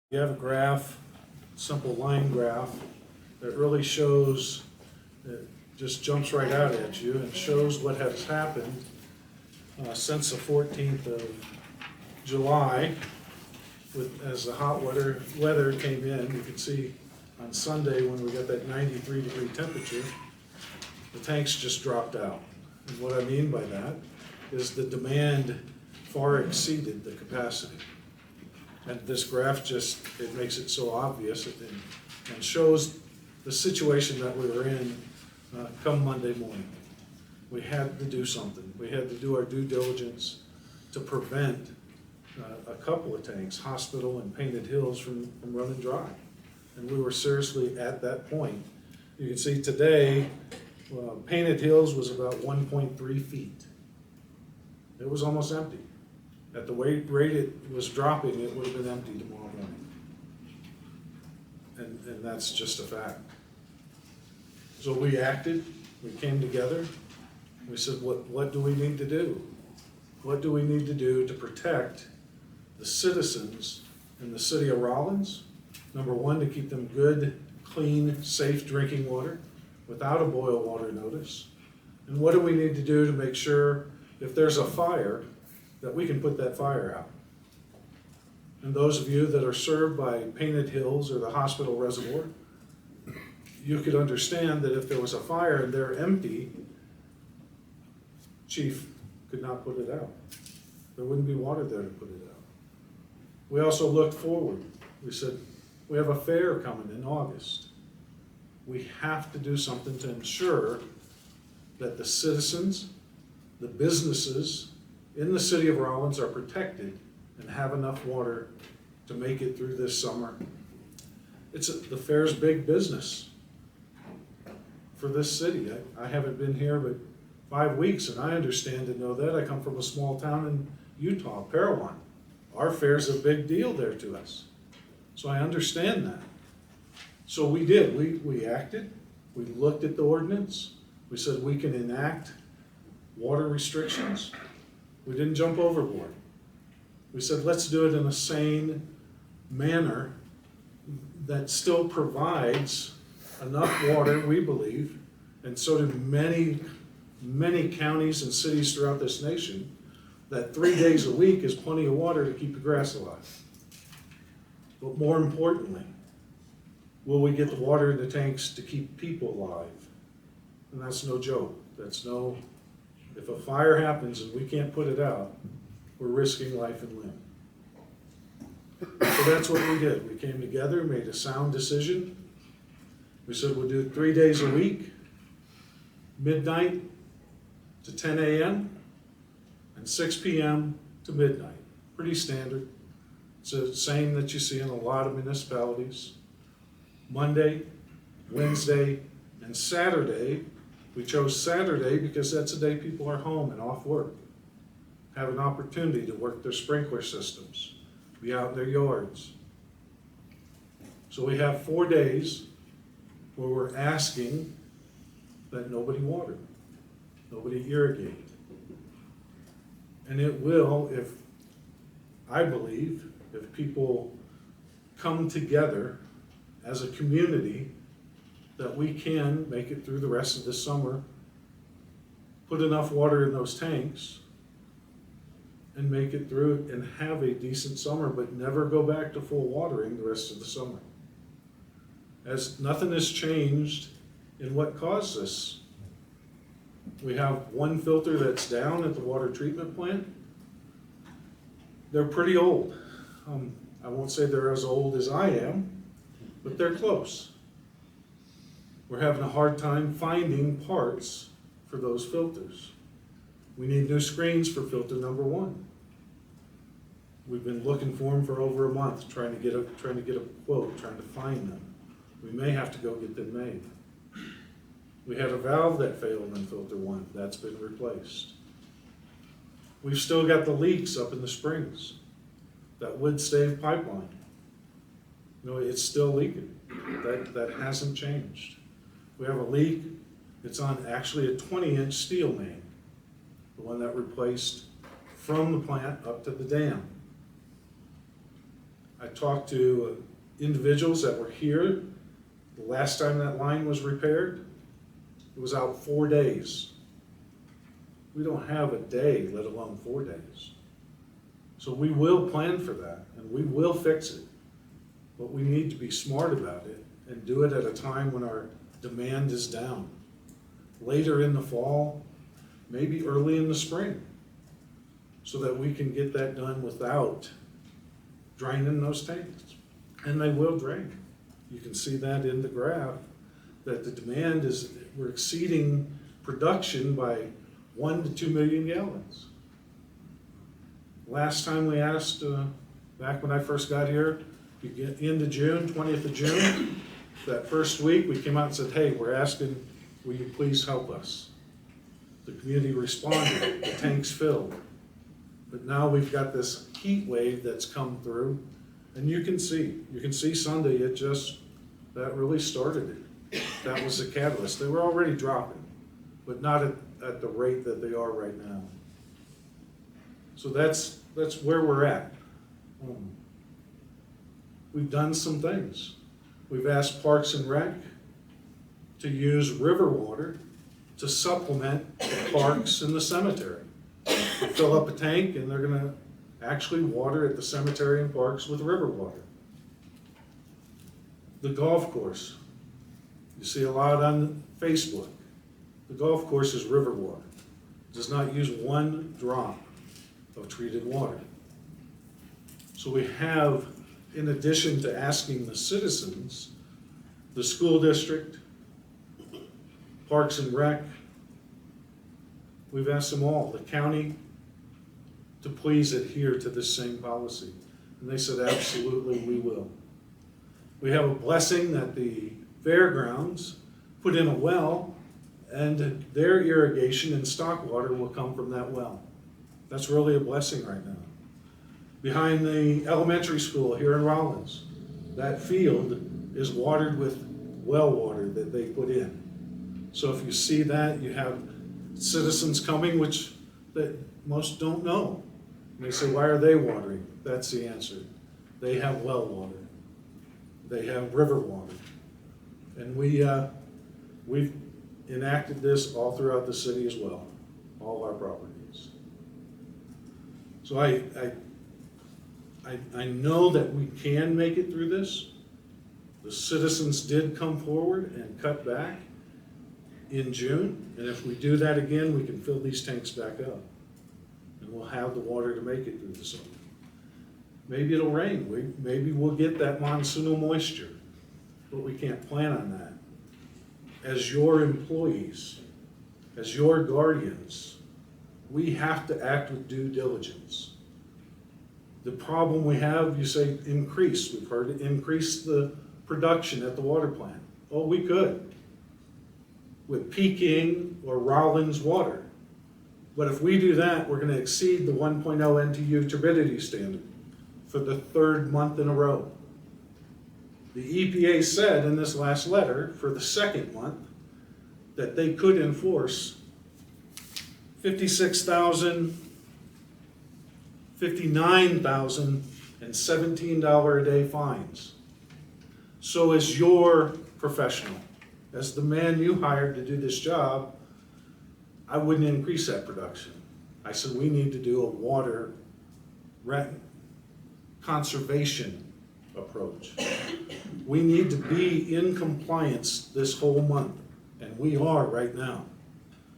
You have a graph, simple line graph, that really shows, it just jumps right out at you and shows what has happened since the 14th of July, as the hot weather came in. You can see on Sunday when we got that 93-degree temperature, the tanks just dropped out. And what I mean by that is the demand far exceeded the capacity. And this graph it makes it so obvious and shows the situation that we were in come Monday morning. We had to do something. We had to do our due diligence to prevent a couple of tanks, Hospital and Painted Hills, from running dry. And we were seriously at that point. You can see today, Painted Hills was about 1.3 feet. It was almost empty. At the rate it was dropping, it would have been empty tomorrow morning. And that's just a fact. So we acted, we came together, we said, what do we need to do? What do we need to do to protect the citizens in the city of Rollins? Number one, to keep them good, clean, safe drinking water without a boil water notice. And what do we need to do to make sure if there's a fire, that we can put that fire out? And those of you that are served by Painted Hills or the Hospital Reservoir, you could understand that if there was a fire and they're empty, Chief could not put it out. There wouldn't be water there to put it out. We also looked forward. We said, we have a fair coming in August. We have to do something to ensure that the citizens, the businesses in the city of Rollins are protected and have enough water to make it through this summer. The fair's big business for this city. I haven't been here but 5 weeks, and I understand and know that. I come from a small town in Utah, Parowan. Our fair's a big deal there to us. So I understand that. So we did. We acted. We looked at the ordinance. We said we can enact water restrictions. We didn't jump overboard. We said, let's do it in a sane manner that still provides enough water, we believe, and so do many, many counties and cities throughout this nation, that 3 days a week is plenty of water to keep the grass alive. But more importantly, will we get the water in the tanks to keep people alive? And that's no joke. If a fire happens and we can't put it out, we're risking life and limb. So that's what we did. We came together, made a sound decision. We said we'll do 3 days a week, midnight to 10 a.m. and 6 p.m. to midnight. Pretty standard. It's the same that you see in a lot of municipalities. Monday, Wednesday, and Saturday. We chose Saturday because that's the day people are home and off work, have an opportunity to work their sprinkler systems, be out in their yards. So we have 4 days where we're asking that nobody water, nobody irrigate. And it will, I believe, if people come together as a community, that we can make it through the rest of the summer, put enough water in those tanks, and make it through and have a decent summer, but never go back to full watering the rest of the summer. As nothing has changed in what caused this. We have one filter that's down at the water treatment plant. They're pretty old. I won't say they're as old as I am, but they're close. We're having a hard time finding parts for those filters. We need new screens for filter number 1. We've been looking for them for over a month, trying to get a quote, trying to find them. We may have to go get them made. We had a valve that failed in filter 1. That's been replaced. We've still got the leaks up in the springs. That wood stave pipeline. It's still leaking. That hasn't changed. We have a leak. It's on actually a 20-inch steel main, the one that replaced from the plant up to the dam. I talked to individuals that were here the last time that line was repaired. It was out 4 days. We don't have a day, let alone 4 days. So we will plan for that, and we will fix it. But we need to be smart about it and do it at a time when our demand is down. Later in the fall, maybe early in the spring, so that we can get that done without draining those tanks. And they will drain. You can see that in the graph, that the demand is, we're exceeding production by 1 to 2 million gallons. Last time we asked, back when I first got here, into June, 20th of June, that first week we came out and said, hey, we're asking, will you please help us? The community responded, the tanks filled. But now we've got this heat wave that's come through, and you can see Sunday, that really started it. That was the catalyst. They were already dropping, but not at the rate that they are right now. So that's where we're at. We've done some things. We've asked Parks and Rec to use river water to supplement the parks and the cemetery. They fill up a tank and they're gonna actually water at the cemetery and parks with river water. The golf course, you see a lot on Facebook. The golf course is river water. It does not use 1 drop of treated water. So we have, in addition to asking the citizens, the school district, Parks and Rec, we've asked them all, the county, to please adhere to this same policy. And they said, absolutely, we will. We have a blessing that the fairgrounds put in a well, and their irrigation and stock water will come from that well. That's really a blessing right now. Behind the elementary school here in Rollins, that field is watered with well water that they put in. So if you see that, you have citizens coming, which that most don't know. And they say, why are they watering? That's the answer. They have well water. They have river water. And we've enacted this all throughout the city as well, all our properties. So I know that we can make it through this. The citizens did come forward and cut back in June, and if we do that again, we can fill these tanks back up. And we'll have the water to make it through the summer. Maybe it'll rain, maybe we'll get that monsoonal moisture, but we can't plan on that. As your employees, as your guardians, we have to act with due diligence. The problem we have, you say increase. We've heard it, increase the production at the water plant. Oh, we could with Peking or Rollins water. But if we do that, we're going to exceed the 1.0 NTU turbidity standard for the 3rd month in a row. The EPA said in this last letter for the 2nd month that they could enforce 56,000, 59,000, and $17 a day fines. So as your professional, as the man you hired to do this job, I wouldn't increase that production. I said we need to do a water conservation approach. We need to be in compliance this whole month, and we are right now.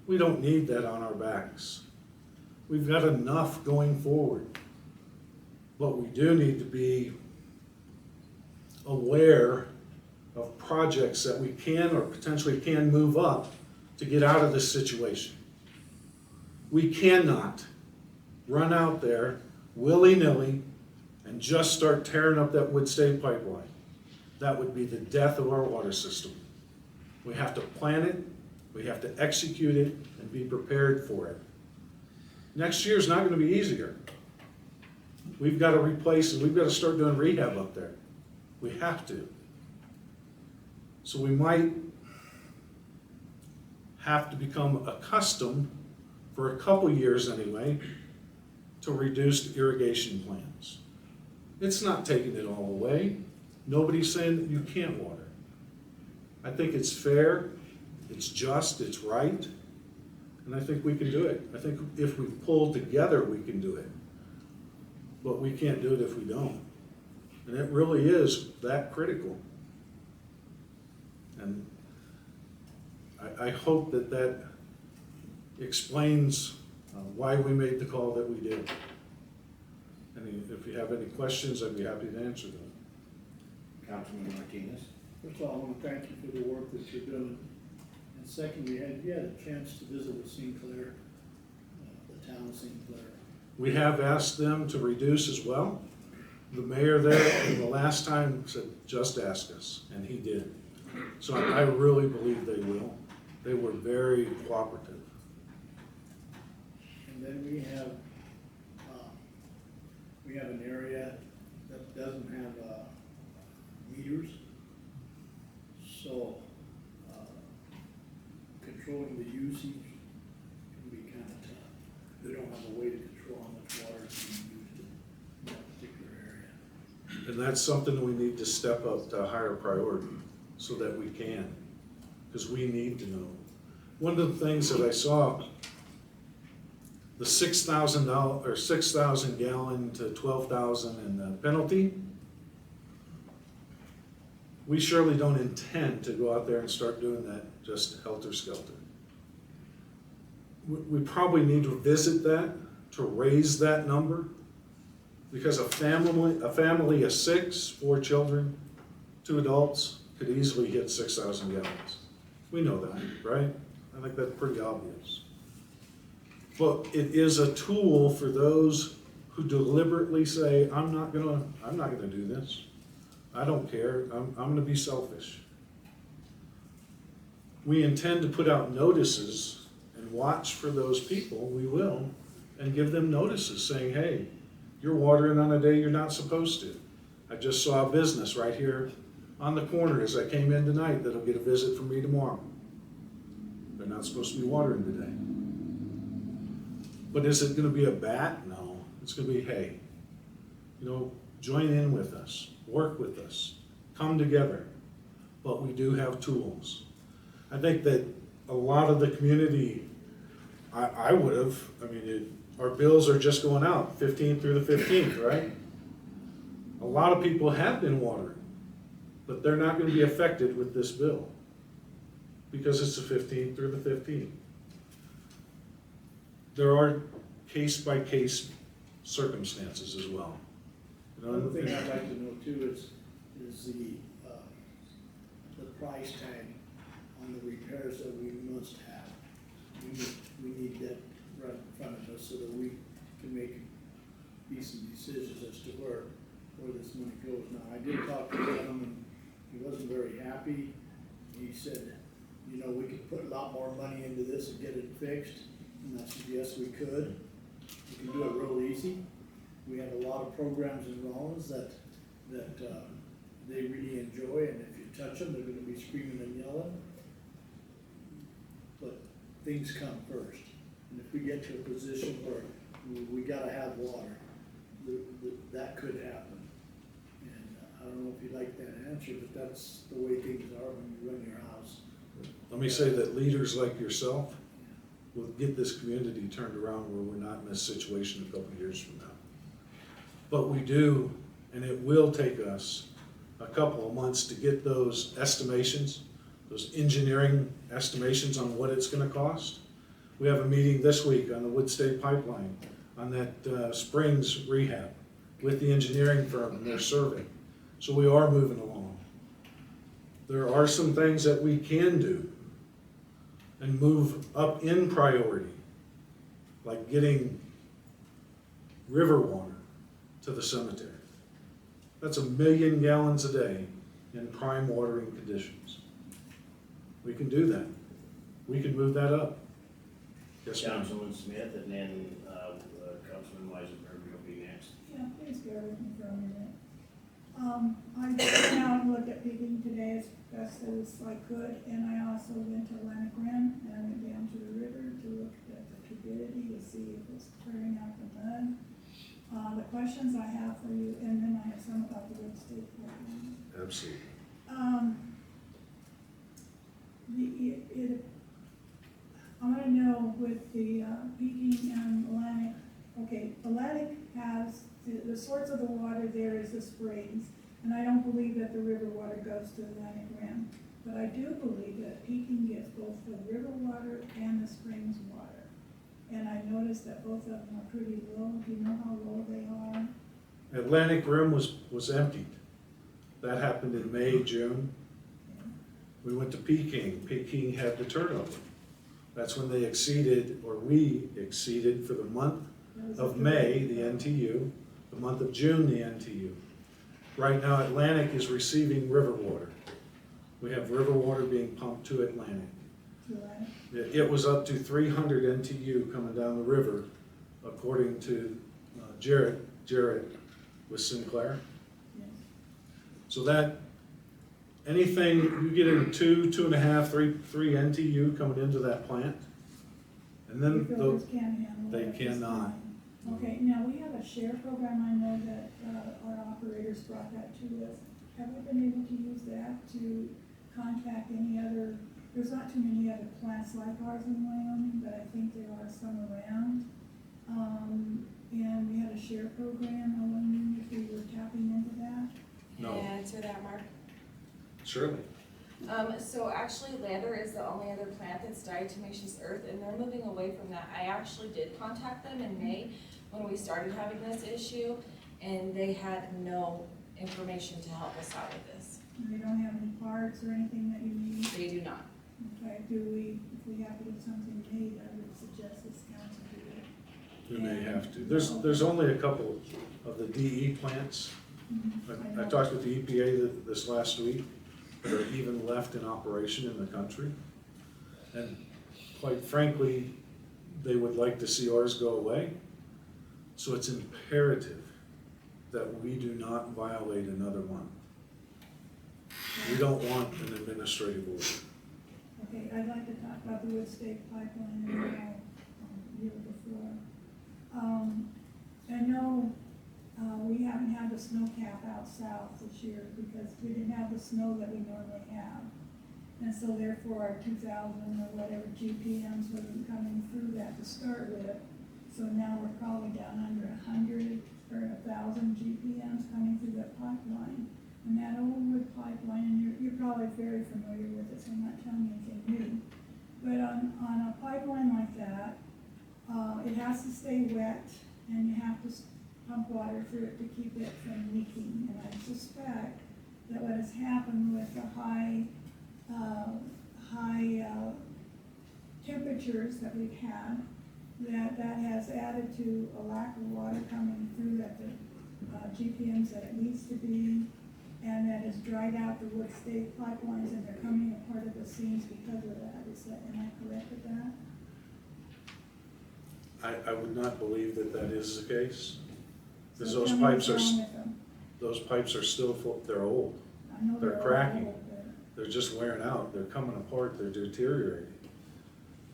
We don't need that on our backs. We've got enough going forward. But we do need to be aware of projects that we can or potentially can move up to get out of this situation. We cannot run out there willy-nilly and just start tearing up that wood stain pipeline. That would be the death of our water system. We have to plan it, we have to execute it, and be prepared for it. Next year is not going to be easier. We've got to replace and we've got to start doing rehab up there. We have to. So we might have to become accustomed, for a couple years anyway, to reduced irrigation plans. It's not taking it all away. Nobody's saying that you can't water. I think it's fair, it's just, it's right, and I think we can do it. I think if we pull together, we can do it. But we can't do it if we don't. And it really is that critical. And I hope that that explains why we made the call that we did. And if you have any questions, I'd be happy to answer them. Councilman Martinez. First of all, I want to thank you for the work that you're doing. And second, you had a chance to visit with St. Clair, the town of St. Clair. We have asked them to reduce as well. The mayor there, the last time, said, just ask us, and he did. So I really believe they will. They were very cooperative. And then we have an area that doesn't have meters. So controlling the usage can be kind of tough. We don't have a way to control how much water is being used in that particular area. And that's something we need to step up to a higher priority so that we can, because we need to know. One of the things that I saw, the $6,000 or 6,000 gallon to 12,000 and the penalty, we surely don't intend to go out there and start doing that just helter-skelter. We probably need to visit that, to raise that number, because a family of 6, 4 children, 2 adults, could easily hit 6,000 gallons. We know that, right? I think that's pretty obvious. But it is a tool for those who deliberately say, I'm not gonna do this. I don't care, I'm gonna be selfish. We intend to put out notices and watch for those people, we will, and give them notices saying, hey, you're watering on a day you're not supposed to. I just saw a business right here on the corner as I came in tonight that'll get a visit from me tomorrow. They're not supposed to be watering today. But is it gonna be a bat? No, it's gonna be, hey, join in with us, work with us, come together. But we do have tools. I think that a lot of the community, I would have, our bills are just going out, 15th through the 15th, right? A lot of people have been watering, but they're not gonna be affected with this bill because it's the 15th through the 15th. There are case-by-case circumstances as well. Another thing I'd like to know too is the price tag on the repairs that we must have. We need that right in front of us so that we can make decent decisions as to where this money goes. Now, I did talk to the gentleman, he wasn't very happy. He said, we could put a lot more money into this and get it fixed. And I said, yes, we could. We can do it real easy. We have a lot of programs in Rollins that they really enjoy, and if you touch them, they're gonna be screaming and yelling. But things come first. And if we get to a position where we gotta have water, that could happen. And I don't know if you like that answer, but that's the way things are when you run your house. Let me say that leaders like yourself will get this community turned around where we're not in this situation a couple of years from now. But we do, and it will take us a couple of months to get those estimations, those engineering estimations on what it's gonna cost. We have a meeting this week on the Wood State Pipeline, on that Springs rehab, with the engineering firm and their survey. So we are moving along. There are some things that we can do and move up in priority, like getting river water to the cemetery. That's 1 million gallons a day in prime watering conditions. We can do that. We can move that up. Yes, ma'am. Councilman Smith, and then Councilman Weisenberg will be next. Yeah, please bear with me for a minute. I went down and looked at Pekin today as best as I could, and I also went to Atlantic Rim, and I went down to the river to look at the turbidity to see if it's clearing out the mud. The questions I have for you, and then I have some about the Wood State Pipeline. Absolutely. I want to know with the Peking and Atlantic, okay, Atlantic has, the source of the water there is the springs, and I don't believe that the river water goes to Atlantic Rim. But I do believe that Peking gets both the river water and the springs water. And I noticed that both of them are pretty low. Do you know how low they are? Atlantic Rim was emptied. That happened in May, June. We went to Peking. Peking had the turnover. That's when they exceeded, or we exceeded for the month of May, the NTU, the month of June, the NTU. Right now, Atlantic is receiving river water. We have river water being pumped to Atlantic. It was up to 300 NTU coming down the river, according to Jarrett with Sinclair. Yes. So that, anything, you get in 2.5, 3 NTU coming into that plant, and then The filters can't handle they it at this cannot. time. Okay, now we have a share program. I know that our operators brought that to us. Have we been able to use that to contact any other, there's not too many other plants like ours in Wyoming, but I think there are some around. And we had a share program. I wondered if we were tapping into that. No. Can I answer that, Mark? Surely. So actually Lander is the only other plant that's diatomaceous earth, and they're moving away from that. I actually did contact them in May when we started having this issue, and they had no information to help us out with this. They don't have any parts or anything that you need. They do not. Okay, if we have to get something made, I would suggest this council do it. We may have to. There's only a couple of the DE plants. I talked with the EPA this last week, that are even left in operation in the country. And quite frankly, they would like to see ours go away. So it's imperative that we do not violate another one. We don't want an administrative order. Okay, I'd like to talk about the Wood State Pipeline and the year before. I know we haven't had the snow cap out south this year because we didn't have the snow that we normally have. And so therefore our 2,000 or whatever GPMs wasn't coming through that to start with. So now we're probably down under 100 or 1,000 GPMs coming through that pipeline. And that old wood pipeline, and you're probably very familiar with it, so I'm not telling you anything new. But on a pipeline like that, it has to stay wet, and you have to pump water through it to keep it from leaking. And I suspect that what has happened with the high temperatures that we've had, that has added to a lack of water coming through that the GPMs that it needs to be, and that has dried out the Wood State pipelines, and they're coming apart at the seams because of that. Am I correct with that? I would not believe that that is the case. Because So those tell me pipes what's wrong with them. those pipes are still full, they're old. I know They're all cracking. old, but- They're just wearing out, they're coming apart, they're deteriorating.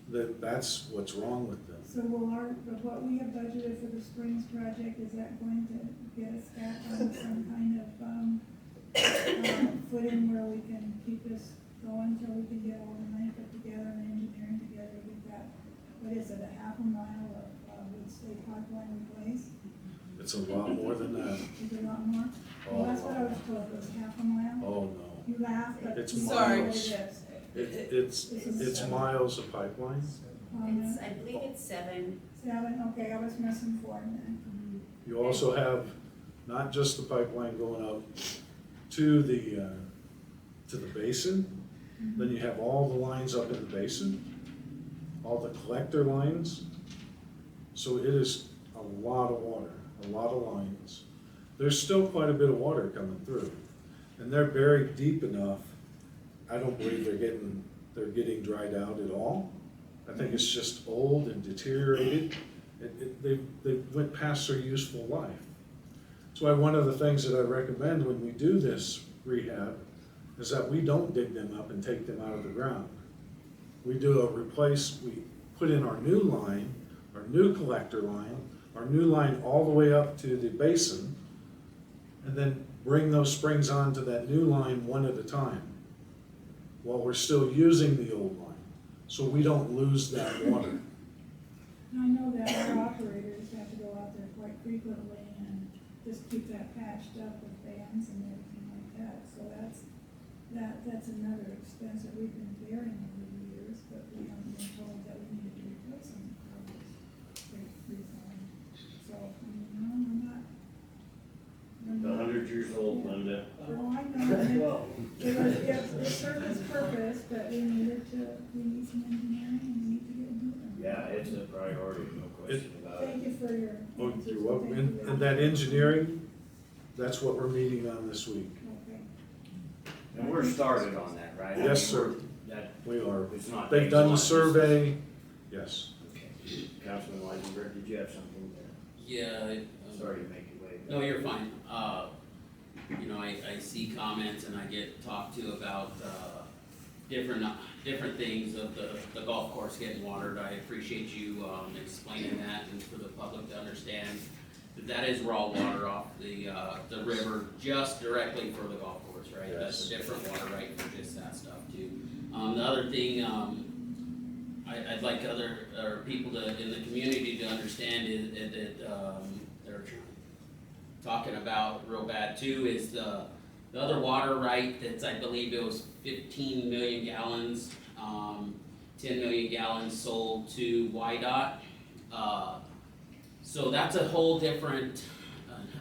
That's what's wrong with them. So will what we have budgeted for the Springs project, is that going to get us back on some kind of footing where we can keep this going until we can get all the money put together and engineering together? We've got, what is it, a half a mile of Wood State pipeline replaced? It's a lot more than that. Is it a lot more? Oh, Well, that's what I was told, it was half a mile. Oh, no. You laughed, but. It's you know Sorry. what it is. It's miles of pipeline. I believe it's 7. 7, okay, I was misinformed then. You also have not just the pipeline going up to the basin, then you have all the lines up in the basin, all the collector lines. So it is a lot of water, a lot of lines. There's still quite a bit of water coming through, and they're buried deep enough. I don't believe they're getting dried out at all. I think it's just old and deteriorated. They went past their useful life. That's why one of the things that I recommend when we do this rehab is that we don't dig them up and take them out of the ground. We do we put in our new line, our new collector line, our new line all the way up to the basin, and then bring those springs onto that new line one at a time, while we're still using the old line, so we don't lose that water. And I know that our operators have to go out there quite frequently and just keep that patched up with fans and everything like that, so that's another expense that we've been bearing over the years, but we haven't been told that we needed to replace them recently. So, I mean, no, I'm not. The 100 years old, Linda. Well, I know, it served its purpose, but we need some engineering and we need to get moving. Yeah, it's a priority, no question about it. Thank you for your. Oh, answers. you're welcome. Thank you And very that much. engineering, that's what we're meeting on this week. Okay. And we're started on that, right? I mean, Yes, sir. That, We are. it's not. They've done the based on- survey, yes. Okay. Councilman Weisenberg, did you have something there? Yeah, Sorry to make you wait. no, you're fine. You know, I see comments and I get talked to about, different things of the golf course getting watered. I appreciate you, explaining that and for the public to understand that that is raw water off the river just directly for the golf course, right? That's a different water right for just that stuff too. The other thing, I'd like other people in the community to understand is that they're talking about real bad too is the other water right that's, I believe it was 15 million gallons, 10 million gallons sold to YDOT. So that's a whole different,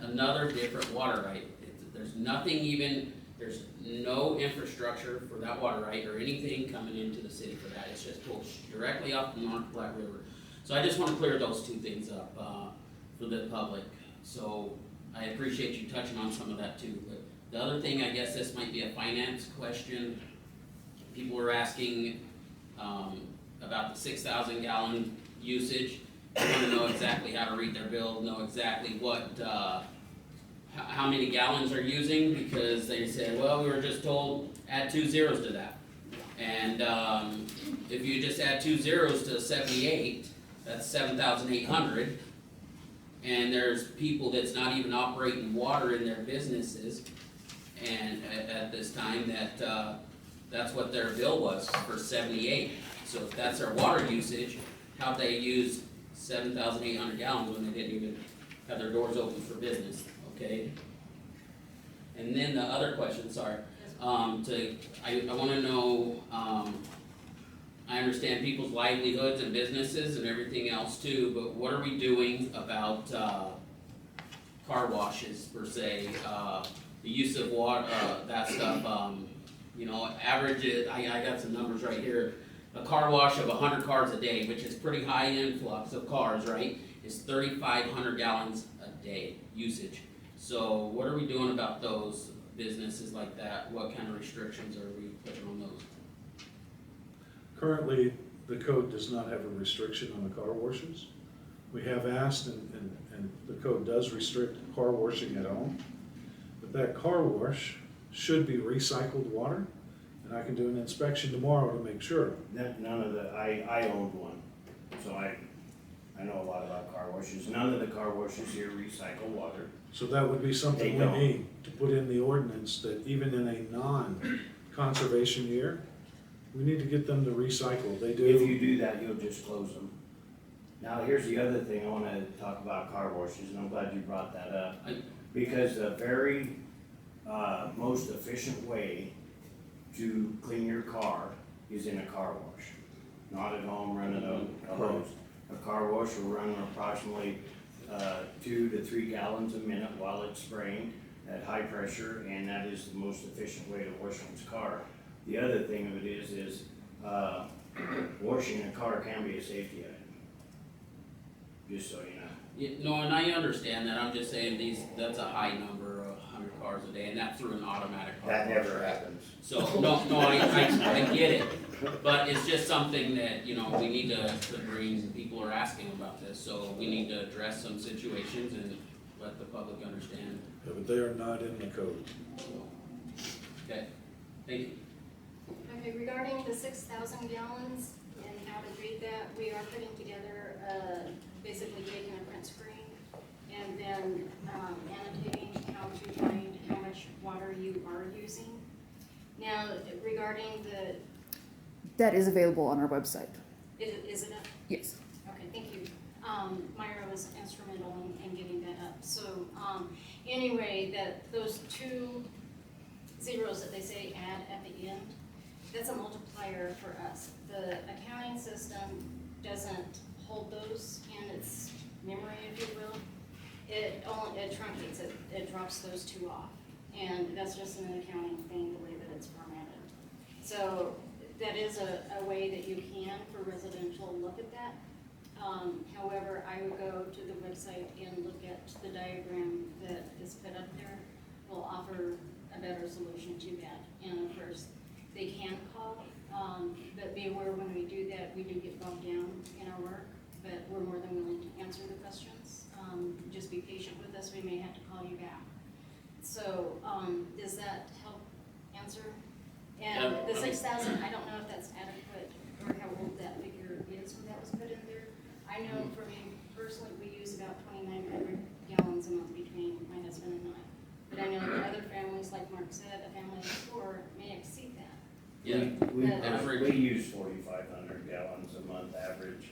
another different water right. There's nothing even, there's no infrastructure for that water right or anything coming into the city for that. It's just pulled directly off the North Platte River. So I just want to clear those two things up for the public. So I appreciate you touching on some of that too. But the other thing, I guess this might be a finance question. People were asking about the 6,000 gallon usage. They want to know exactly how to read their bill, know exactly what, how many gallons they're using, because they said, well, we were just told add 2 zeros to that. And if you just add 2 zeros to 78, that's 7,800. And there's people that's not even operating water in their businesses, and at this time that that's what their bill was for 78. So if that's their water usage, how'd they use 7,800 gallons when they didn't even have their doors open for business? Okay. And then the other question, sorry, I want to know. I understand people's livelihoods and businesses and everything else too, but what are we doing about car washes per se? The use of water, that stuff. You know, average. I got some numbers right here. A car wash of 100 cars a day, which is pretty high influx of cars, right? Is 3,500 gallons a day usage. So what are we doing about those businesses like that? What kind of restrictions are we putting on those? Currently, the code does not have a restriction on the car washes. We have asked, and the code does restrict car washing at home, but that car wash should be recycled water, and I can do an inspection tomorrow to make sure. None of the, I owned one, so I know a lot about car washes. None of the car washes here recycle water. So that would be something They we don't. need to put in the ordinance, that even in a non-conservation year, we need to get them to recycle. They do. If you do that, you'll just close them. Now, here's the other thing I wanna talk about car washes, and I'm glad you brought that up. Because the very, most efficient way to clean your car is in a car wash. Not at home running a hose. A car wash will run approximately 2 to 3 gallons a minute while it's spraying at high pressure, and that is the most efficient way to wash one's car. The other thing of it is washing a car can be a safety item. Just so you know. Yeah, no, and I understand that. I'm just saying that's a high number of 100 cars a day, and that's through an automatic car That wash, never right? happens. So, no, I get it, but it's just something that, you know, we need to bring, people are asking about this, so we need to address some situations and let the public understand. Yeah, but they are not in the code. So, okay, thank you. Okay, regarding the 6,000 gallons and how to read that, we are putting together, basically taking a print screen been annotating how to find how much water you are using. Now, regarding the, That is available on our website. is it up? Yes. Okay, thank you. Myra was instrumental in getting that up. So, anyway, that those 2 zeros that they say add at the end, that's a multiplier for us. The accounting system doesn't hold those in its memory, if you will. It truncates it, it drops those 2 off. And that's just an accounting thing, the way that it's formatted. So that is a way that you can, for residential, look at that. However, I would go to the website and look at the diagram that is put up there. Will offer a better solution to that. And of course, they can call, but be aware when we do that, we do get bogged down in our work, but we're more than willing to answer the questions. Just be patient with us, we may have to call you back. So, does that help answer? And Yeah, the 6,000, I don't know if that's adequate or how old that figure is when that was put in there. I know for me personally, we use about 2,900 gallons a month between my husband and I. But I know that other families, like Mark said, a family of 4 may exceed that. Yeah, We use 4,500 gallons a month average.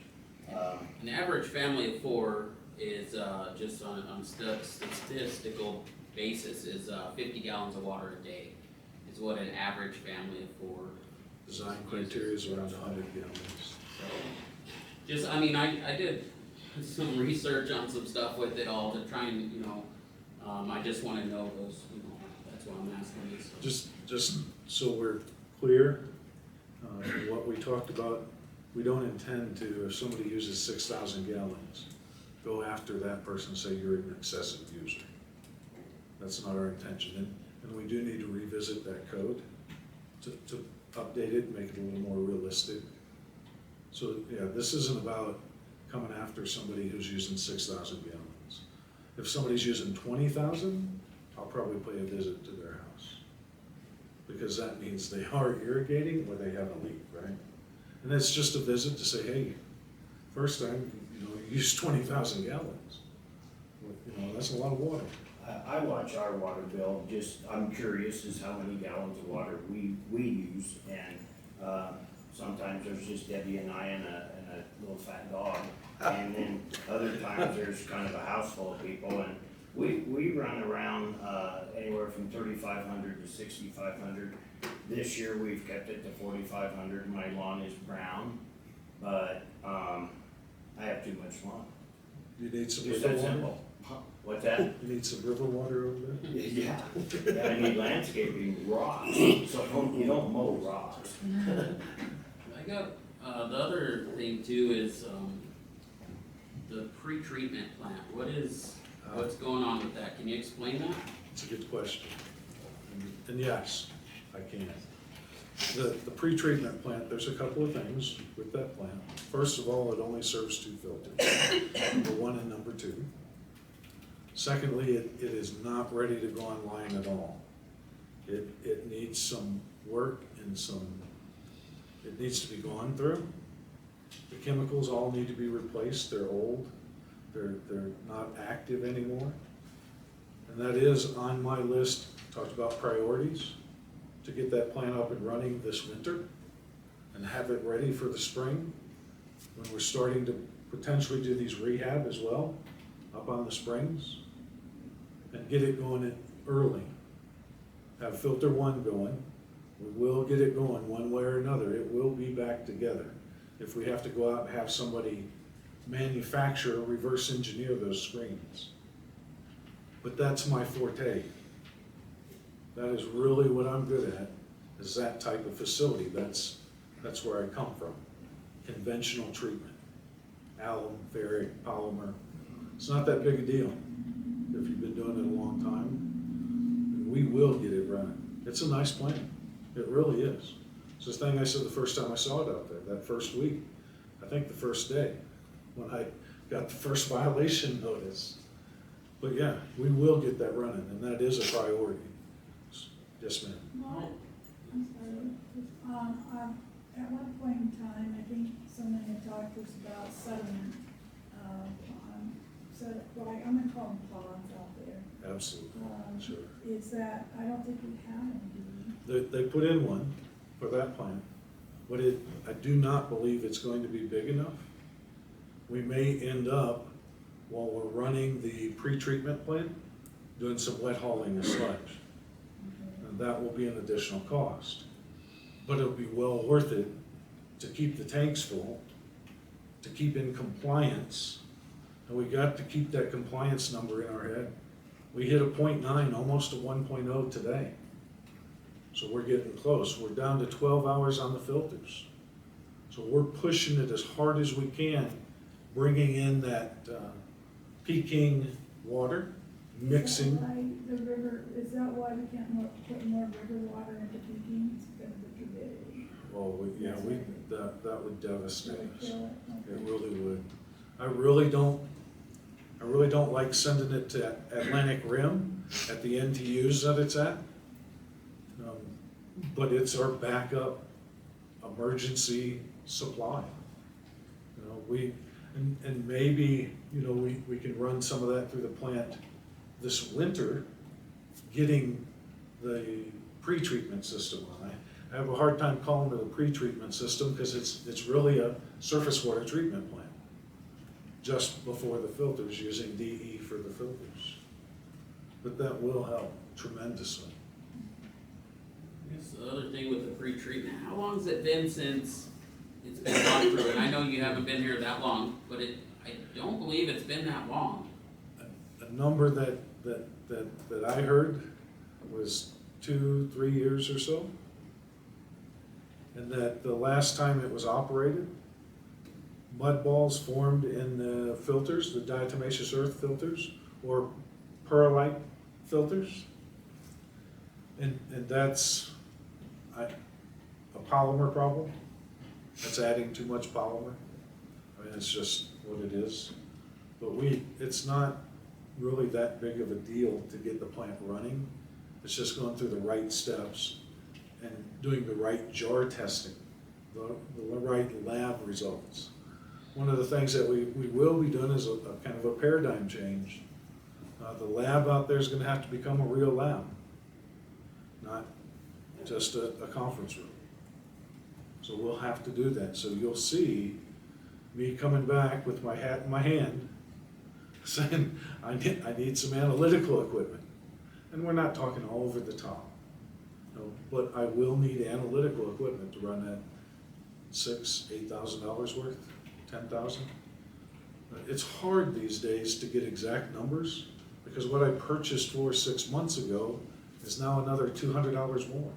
an average family of 4 is, just on statistical basis, is 50 gallons of water a day, is what an average family of 4. Design criteria is around 100 gallons. So, just, I mean, I did some research on some stuff with it all to try and, I just wanna know those, that's why I'm asking these. Just so we're clear, what we talked about, we don't intend to, if somebody uses 6,000 gallons, go after that person and say you're an excessive user. That's not our intention, and we do need to revisit that code to update it, make it a little more realistic. So, yeah, this isn't about coming after somebody who's using 6,000 gallons. If somebody's using 20,000, I'll probably pay a visit to their house. Because that means they are irrigating or they have a leak, right? And it's just a visit to say, hey, first time, you used 20,000 gallons. That's a lot of water. I watch our water bill, I'm curious as how many gallons of water we use, and, sometimes there's just Debbie and I and a little fat dog. And then other times there's kind of a house full of people, and we run around, anywhere from 3,500 to 6,500. This year we've kept it to 4,500, my lawn is brown, but, I have too much lawn. You need some Just river that water? simple. What's that? You need some river water over there? Yeah, I need landscaping rocks, so you don't mow rocks. I got, the other thing too is, the pre-treatment plant, what's going on with that? Can you explain that? It's a good question. And yes, I can. The pre-treatment plant, there's a couple of things with that plant. First of all, it only serves 2 filters, number 1 and number 2. Secondly, it is not ready to go online at all. It needs some work and it needs to be gone through. The chemicals all need to be replaced, they're old, they're not active anymore. And that is on my list, talked about priorities, to get that plant up and running this winter and have it ready for the spring, when we're starting to potentially do these rehab as well, up on the springs, and get it going early. Have filter 1 going. We will get it going one way or another. It will be back together. If we have to go out and have somebody manufacture or reverse engineer those screens. But that's my forte. That is really what I'm good at, is that type of facility. That's where I come from. Conventional treatment. Alum, ferric, polymer. It's not that big a deal if you've been doing it a long time. And we will get it running. It's a nice plant. It really is. It's the thing I said the first time I saw it out there, that first week. I think the first day, when I got the first violation notice. But yeah, we will get that running, and that is a priority. Yes, ma'am. Well, I'm sorry. At one point in time, I think somebody had talked to us about settlement, well, I'm gonna call them ponds out there. Absolutely, sure. Is that, I don't think we have any, do They put in one for that plant, but I do not believe it's going to be big enough. We may end up, while we're running the pre-treatment plant, doing some wet hauling of sludge. we? And that will be an additional cost. But it'll be well worth it to keep the tanks full, to keep in compliance. And we got to keep that compliance number in our head. We hit a 0.9, almost a 1.0 today. So we're getting close. We're down to 12 hours on the filters. So we're pushing it as hard as we can, bringing in that Peking water, mixing. Is that why the river, is that why we can't put more river water into Peking? It's because of the turbidity. Well, that would devastate Would us. kill it? It really would. I really don't like sending it to Atlantic Rim at the NTUs that it's at. But it's our backup emergency supply. You know, and maybe, you know, we can run some of that through the plant this winter, getting the pre-treatment system on. I have a hard time calling it a pre-treatment system because it's really a surface water treatment plant, just before the filters, using DE for the filters. But that will help tremendously. I guess the other thing with the pre-treatment, how long has it been since it's been gone through? And I know you haven't been here that long, but I don't believe it's been that long. A number that I heard was 2-3 years or so. And that the last time it was operated, mud balls formed in the filters, the diatomaceous earth filters, or perlite filters. And that's a polymer problem. That's adding too much polymer. I mean, it's just what it is. But it's not really that big of a deal to get the plant running. It's just going through the right steps and doing the right jar testing, the right lab results. One of the things that we will be doing is a kind of a paradigm change. The lab out there is going to have to become a real lab, not just a conference room. So we'll have to do that. So you'll see me coming back with my hat in my hand saying, I need some analytical equipment. And we're not talking all over the top. No, but I will need analytical equipment to run that $8,000 worth, 10,000. It's hard these days to get exact numbers because what I purchased for 6 months ago is now another $200 more.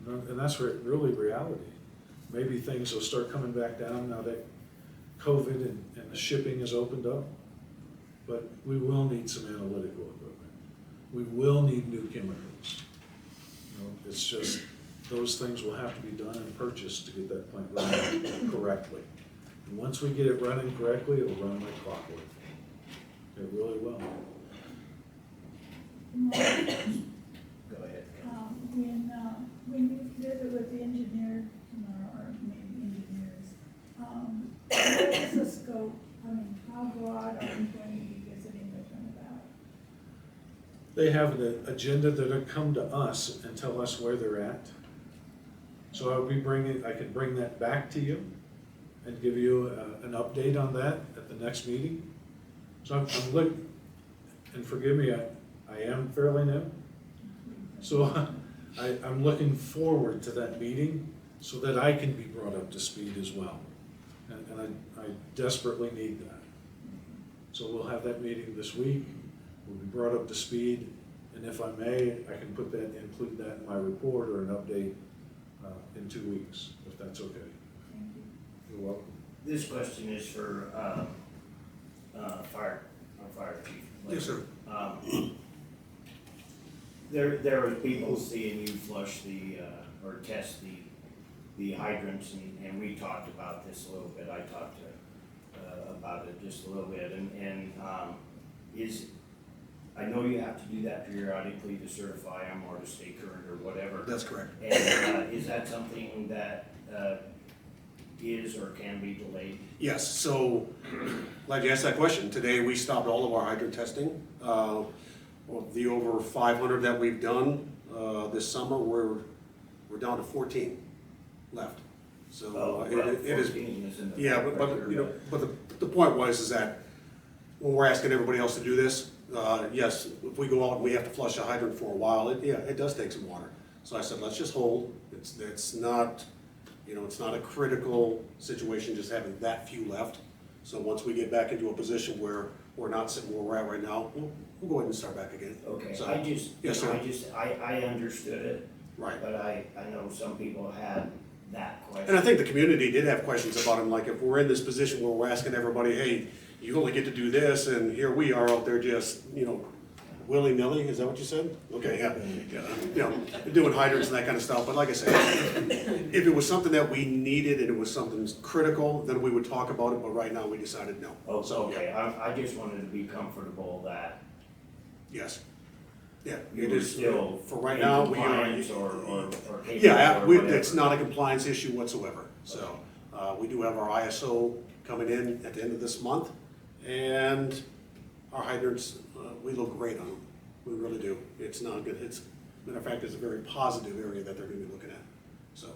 And that's really reality. Maybe things will start coming back down now that COVID and the shipping has opened up. But we will need some analytical equipment. We will need new chemicals. You know, it's just, those things will have to be done and purchased to get that plant running correctly. And once we get it running correctly, it'll run like clockwork. It really will. Go ahead. When you visit with the engineer, or maybe engineers, what is the scope? I mean, how broad are you going to be visiting with them about? They have an agenda that'll come to us and tell us where they're at. So I could bring that back to you and give you an update on that at the next meeting. So I'm looking, and forgive me, I am fairly new. So I'm looking forward to that meeting so that I can be brought up to speed as well. And I desperately need that. So we'll have that meeting this week. We'll be brought up to speed. And if I may, I can include that in my report or an update in 2 weeks, if that's okay. Thank you. You're welcome. This question is for our fire chief. Yes, sir. There are people seeing you flush or test the hydrants, and we talked about this a little bit. I talked about it just a little bit, and I know you have to do that periodically to certify them or to stay current or whatever. That's correct. And is that something that is or can be delayed? Yes, so, glad you asked that question. Today, we stopped all of our hydrant testing. Of the over 500 that we've done this summer, we're down to 14 left. So it is, 14 isn't a yeah, bad but record, you know, but the point was is that when we're asking everybody else to do this, yes, if we go out and we have to flush a hydrant for a while, it does take some water. So I said, let's just hold. It's not, you know, it's not a critical situation just having that few left. So once we get back into a position where we're not sitting where we're at right now, we'll go ahead and start back again. Okay, So, I yes, sir. understood it, Right. but I know some people had that question. And I think the community did have questions about him, like if we're in this position where we're asking everybody, hey, you only get to do this, and here we are out there just, you know, willy-nilly, is that what you said? Okay, yeah, you know, doing hydrants and that kind of stuff, but like I said, if it was something that we needed and it was something critical, then we would talk about it, but right now we decided no. Oh, So, okay, I just wanted to be comfortable that yes. Yeah, you it were is, still for right in now, compliance or capable yeah, or whatever. it's not a compliance issue whatsoever. So, we do have our ISO coming in at the end of this month, and our hydrants, we look great on them. We really do. It's not good. Matter of fact, it's a very positive area that they're gonna be looking at, so.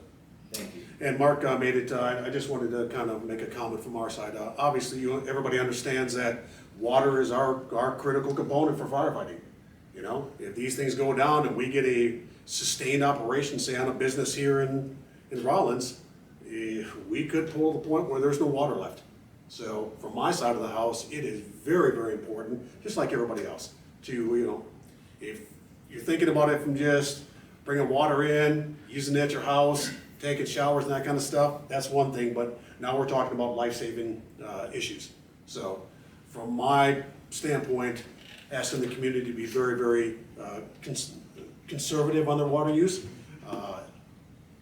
Thank you. And Mark made it, I just wanted to kind of make a comment from our side. Obviously, everybody understands that water is our critical component for firefighting. You know, if these things go down and we get a sustained operation, say on a business here in Rollins, we could pull the point where there's no water left. So from my side of the house, it is very, very important, just like everybody else, to, you know, if you're thinking about it from just bringing water in, using it at your house, taking showers and that kind of stuff, that's one thing, but now we're talking about life-saving issues. So from my standpoint, asking the community to be very, very conservative on their water use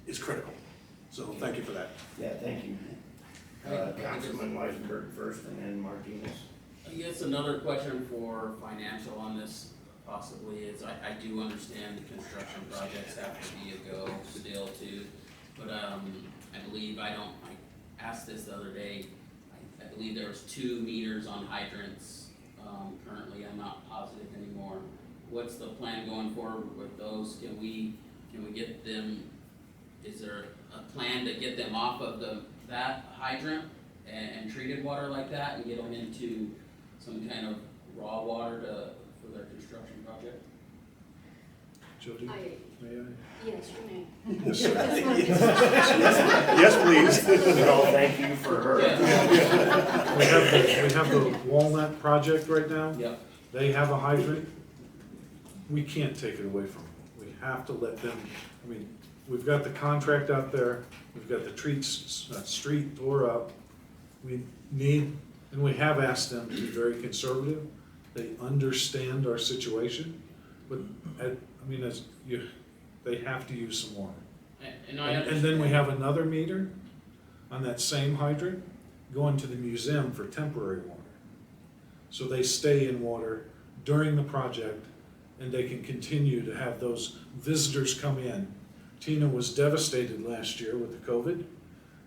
is critical. So thank you for that. Yeah, thank you. Councilman Weisenberg first and then Martinez. I guess another question for financial on this possibly is, I do understand the construction projects have to be a go still too, but I believe, I asked this the other day, I believe there was 2 meters on hydrants. Currently, I'm not positive anymore. What's the plan going forward with those? Can we get them, is there a plan to get them off of that hydrant and treated water like that and get them into some kind of raw water for their construction project? Jody, may I? Yes, you may. Yes, please. No, thank you for her. We have the Walnut project right now. Yep. They have a hydrant. We can't take it away from them. We have to let them, I mean, we've got the contract out there, we've got the street tore up. We need, and we have asked them to be very conservative. They understand our situation, but they have to use some water. And I understand. And then we have another meter on that same hydrant going to the museum for temporary water. So they stay in water during the project and they can continue to have those visitors come in. Tina was devastated last year with the COVID,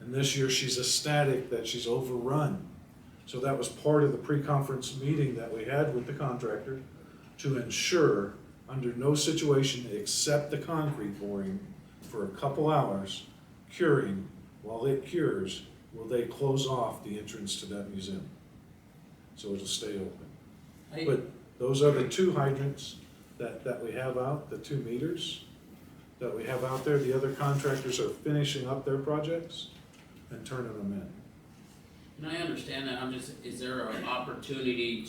and this year she's ecstatic that she's overrun. So that was part of the pre-conference meeting that we had with the contractor to ensure under no situation except the concrete pouring for a couple hours, curing, while it cures, will they close off the entrance to that museum. So it'll stay open. But those are the 2 hydrants that we have out, the 2 meters that we have out there. The other contractors are finishing up their projects and turning them in. And I understand that, is there an opportunity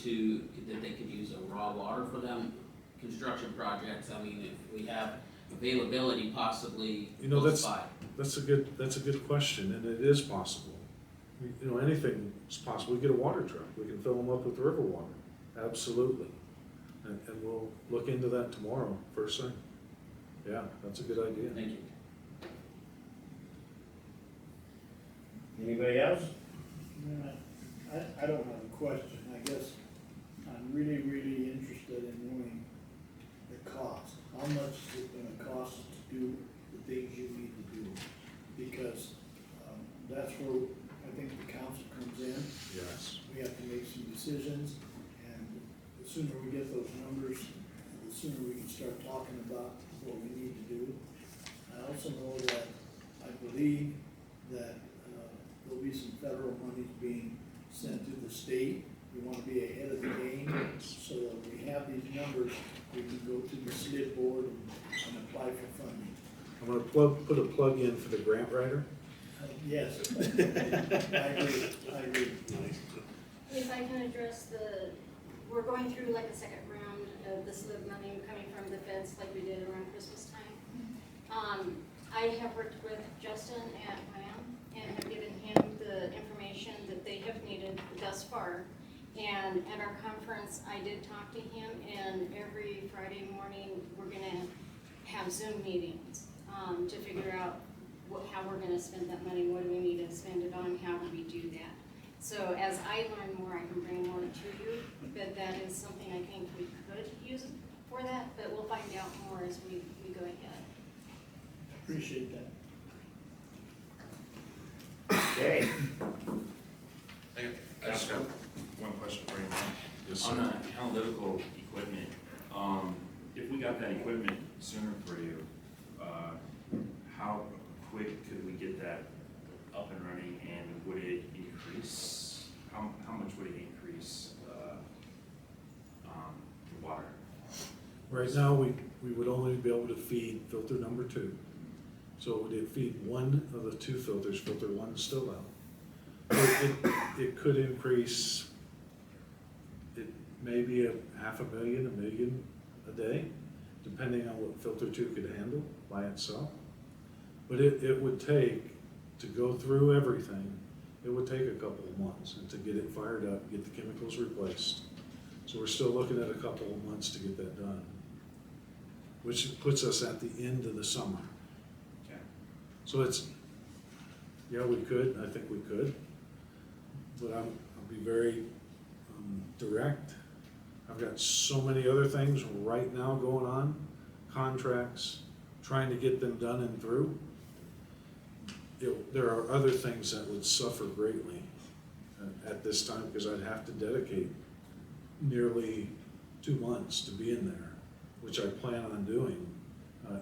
that they could use a raw water for them construction projects? I mean, if we have availability possibly close by. That's a good question, and it is possible. Anything is possible. We get a water truck, we can fill them up with river water, absolutely. And we'll look into that tomorrow, first thing. Yeah, that's a good idea. Thank you. Anybody else? I don't have a question. I guess I'm really, really interested in knowing the cost. How much is it gonna cost to do the things you need to do? Because that's where I think the council comes in. Yes. We have to make some decisions, and the sooner we get those numbers, the sooner we can start talking about what we need to do. I also know that, I believe that there'll be some federal money being sent to the state. We want to be ahead of the game, so that when we have these numbers, we can go to the SLID board and apply for funding. I'm gonna put a plug in for the grant writer. Yes, I agree. If I can address we're going through like a second round of the SLIB money coming from the feds like we did around Christmas time. I have worked with Justin at WAM and have given him the information that they have needed thus far. And at our conference, I did talk to him, and every Friday morning, we're gonna have Zoom meetings to figure out how we're gonna spend that money, what do we need to spend it on, how do we do that. So as I learn more, I can bring more to you, but that is something I think we could use for that, but we'll find out more as we go ahead. Appreciate that. Okay, I just got one question for you, Mike. Yes, On sir. the analytical equipment, if we got that equipment sooner for you, how quick could we get that up and running, and would it increase, how much would it increase, the water? Right now, we would only be able to feed filter number 2. So would it feed one of the 2 filters, filter 1 is still out. It could increase, it may be $500,000, $1 million a day, depending on what filter 2 could handle by itself. But it would take, to go through everything, it would take a couple of months, and to get it fired up, get the chemicals replaced. So we're still looking at a couple of months to get that done, which puts us at the end of the summer. Okay. So it's, yeah, we could, I think we could, but I'll be very direct. I've got so many other things right now going on, contracts, trying to get them done and through. There are other things that would suffer greatly at this time, because I'd have to dedicate nearly 2 months to be in there, which I plan on doing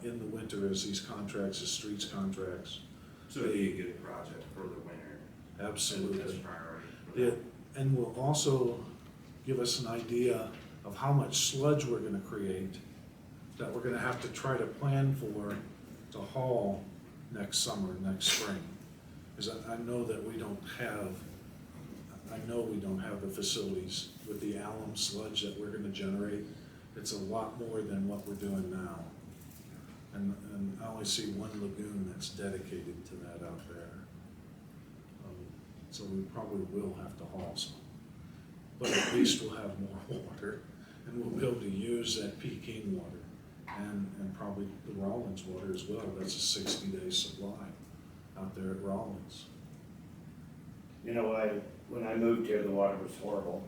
in the winter as these contracts, as streets contracts. So it'd be a good project for the winter. Absolutely. That's priority for It, and will also give us an idea of how much sludge we're gonna create, that we're gonna have to try to plan for to haul next summer, next spring. Because I know that we don't have the facilities with the alum sludge that we're gonna generate. It's a lot more than what we're doing now. And I only see one lagoon that's dedicated to that out there. So we probably will have to haul some. But at least we'll have more water, and we'll be able to use that Peking water, and probably the Rollins water as well. That's a 60-day supply out there at Rollins. you know, when I moved here, the water was horrible,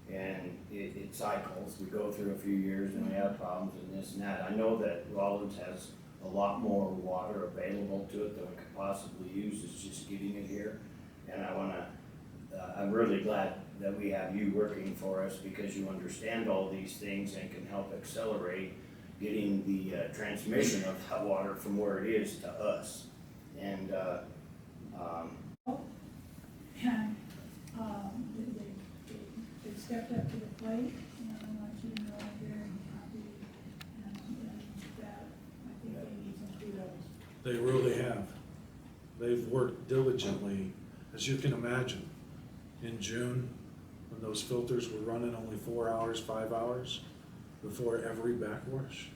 and it cycles. We go through a few years and we have problems and this and that. I know that Rollins has a lot more water available to it than we could possibly use. It's just getting it here. And I'm really glad that we have you working for us, because you understand all these things and can help accelerate getting the transmission of that water from where it is to us. And They stepped up to the plate, and I want you to know I'm very happy, and that I think they need some kudos. They really have. They've worked diligently, as you can imagine. In June, when those filters were running only 4 hours, 5 hours, before every backwash,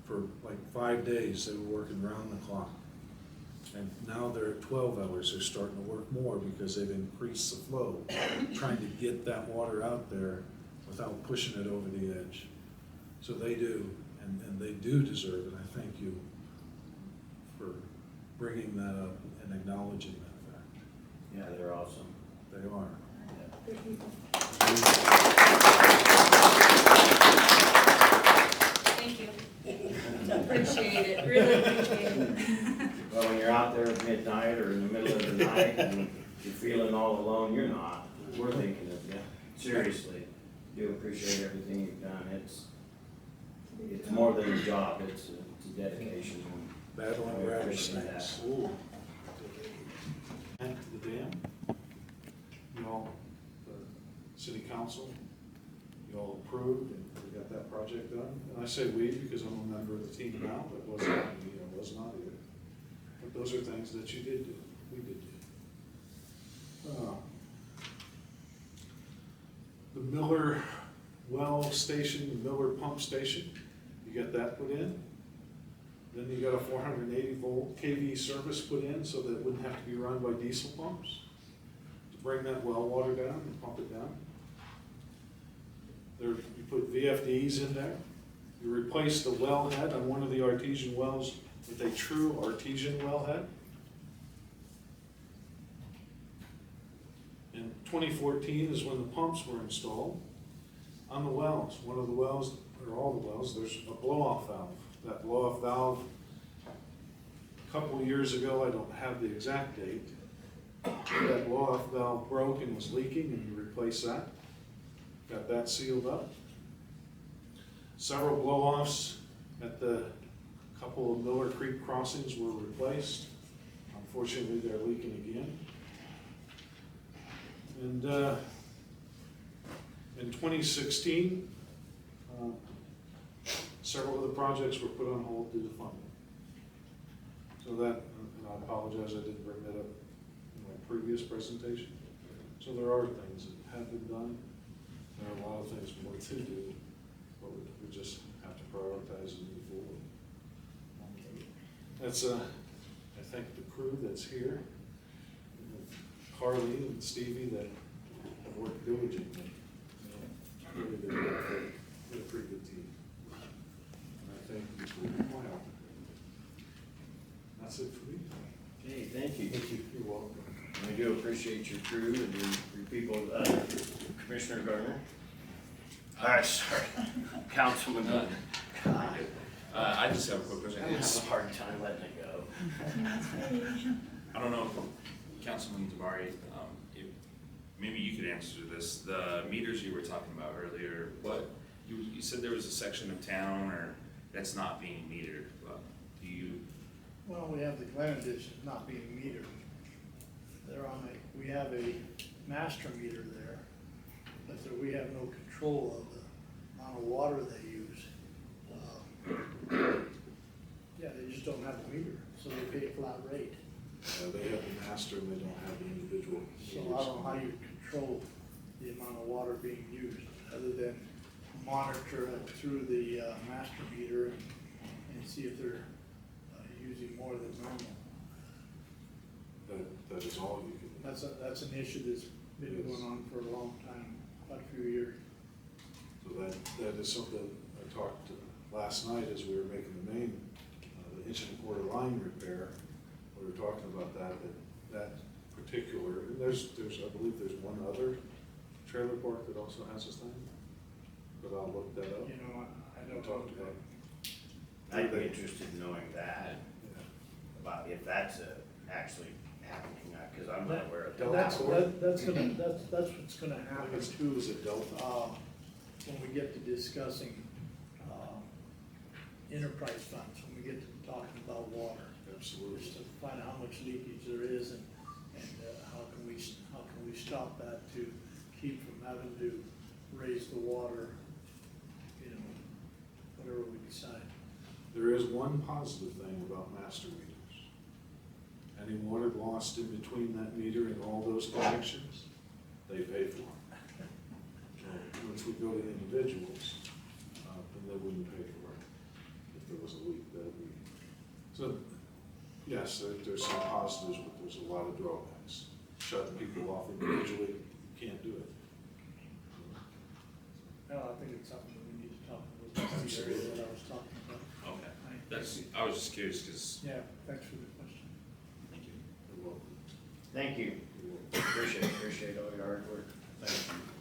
for like 5 days, they were working round the clock. And now they're at 12 hours, they're starting to work more because they've increased the flow, trying to get that water out there without pushing it over the edge. So they do, and they do deserve it. I thank you for bringing that up and acknowledging that fact. yeah, they're awesome. They are. Good people. Thank you. Appreciate it, really appreciate it. Well, when you're out there at midnight or in the middle of the tonight, and you're feeling all alone, you're not. We're thinking of you, seriously. Do appreciate everything you've done. It's more than a job, it's a dedication. Battling We rabbit appreciate that. snakes. Ooh. And the dam, you all, the city council, you all approved and we got that project done. And I say we because I'm a member of the team now, but it wasn't me, I was not either. But those are things that you did do, we did do. The Miller well station, the Miller pump station, you got that put in. Then you got a 480 volt kV service put in so that it wouldn't have to be run by diesel pumps to bring that well water down and pump it down. There, you put VFDs in there. You replaced the wellhead on one of the artesian wells with a true artesian wellhead. In 2014 is when the pumps were installed. On the wells, one of the wells, or all the wells, there's a blow-off valve. That blow-off valve, a couple of years ago, I don't have the exact date, that blow-off valve broke and was leaking, and you replaced that. Got that sealed up. Several blow-offs at the couple of Miller Creek crossings were replaced. Unfortunately, they're leaking again. And in 2016, several of the projects were put on hold due to funding. So that, and I apologize, I didn't bring that up in my previous presentation. So there are things that have been done. There are a lot of things more to do, but we just have to prioritize and move forward. That's, I thank the crew that's here, and Carly and Stevie that have worked diligently. Really, they're a pretty good team. And I thank you for your help. That's it for me. Okay, thank you. Thank you. You're welcome. We do appreciate your crew and your people, Commissioner Gardner. Sorry, Councilman Gardner. I just have a quick question. I'm having a hard time letting it go. I don't know if Councilman Tabari, if, maybe you could answer this. The meters you were talking about earlier, you said there was a section of town or that's not being metered. Do you? Well, we have the Glen Ditch not being metered. We have a master meter there, but we have no control of the amount of water they use. Yeah, they just don't have a meter, so they pay a flat rate. They have the master and they don't have the individual. So I don't know how you control the amount of water being used, other than monitor it through the master meter and see if they're using more than normal. That is all you can. That's an issue that's been going on for a long time, quite a few years. So that is something I talked last night as we were making the main, the inch and a quarter line repair. We were talking about that particular, and there's, I believe there's one other trailer park that also has this thing, but I'll look that up. You know, I don't Talk know. about it. I'd be interested in knowing that, Yeah. about if that's actually happening, because I'm not aware of Delta that. That's what's gonna I think happen it's two, is it Delta? when we get to discussing, enterprise funds, when we get to talking about water. Absolutely. Just to find out how much leakage there is and how can we stop that to keep from having to raise the water, you know, whatever we decide. There is one positive thing about master meters. Any water lost in between that meter and all those connections, they pay for it. So once we go to individuals, then they wouldn't pay for it if there was a leak. So, yes, there's some positives, but there's a lot of drawbacks. Shutting people off individually, you can't do it. Well, I think it's something that we need to talk about. That's the area that I was talking about. Okay. I was just curious because. Yeah, thanks for the question. Thank you. You're welcome. Thank you. You're welcome. Appreciate all your hard work. Thank you.